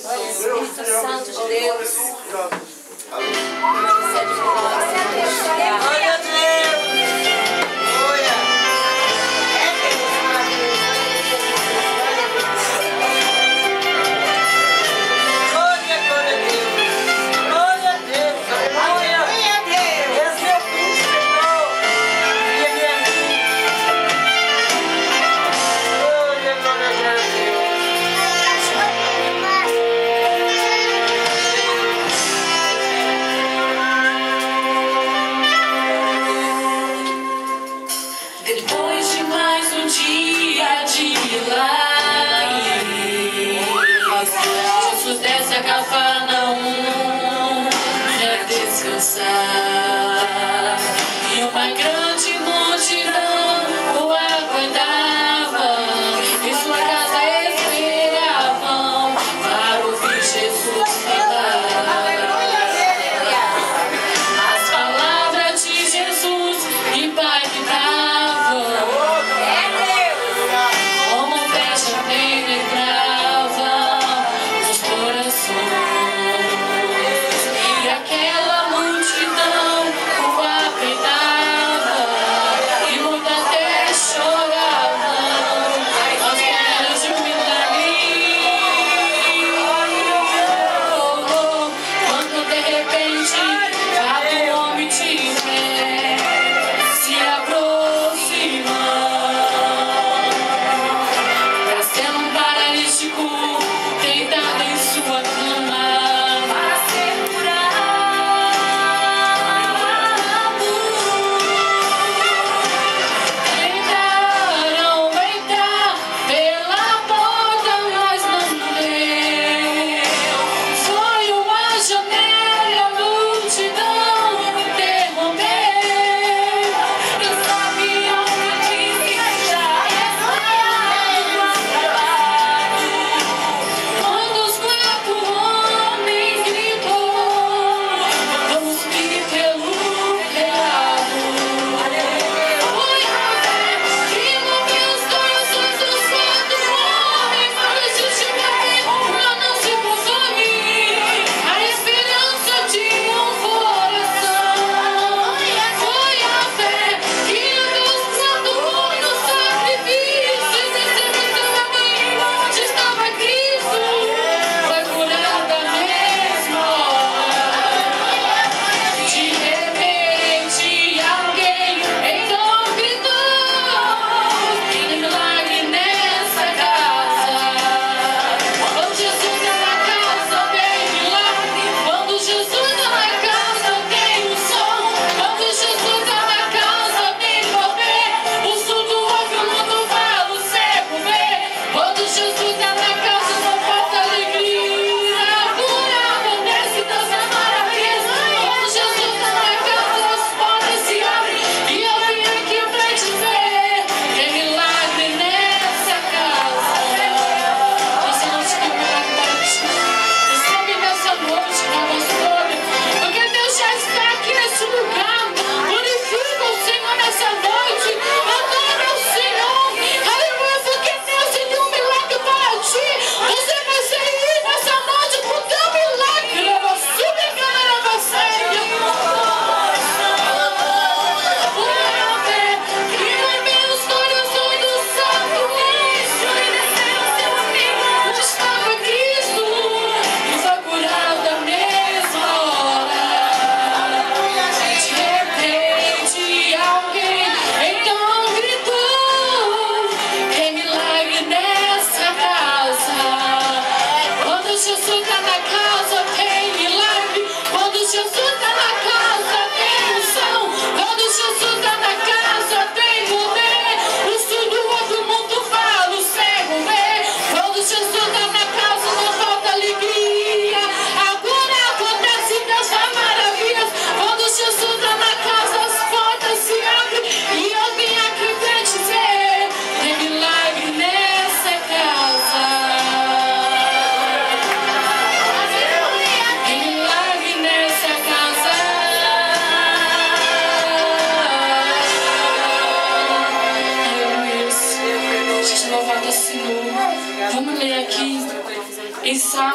Espírito Santo de Deus. Glória a Deus. Glória. Glória a Deus. Glória a Deus. Glória a Deus. Esse é o Cristo, Senhor. E Ele é aqui. Glória, glória, glória a Deus. Depois de mais um dia de milagre, Jesus desce a Cafarnaum pra descansar. E uma grande multidão o aguardava, em sua casa esperavam para ouvir Jesus falar. As palavras de Jesus impactavam, como flecha penetravam os corações. E aquela multidão o apertava,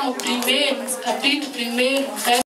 Salmo 1, capítulo 1,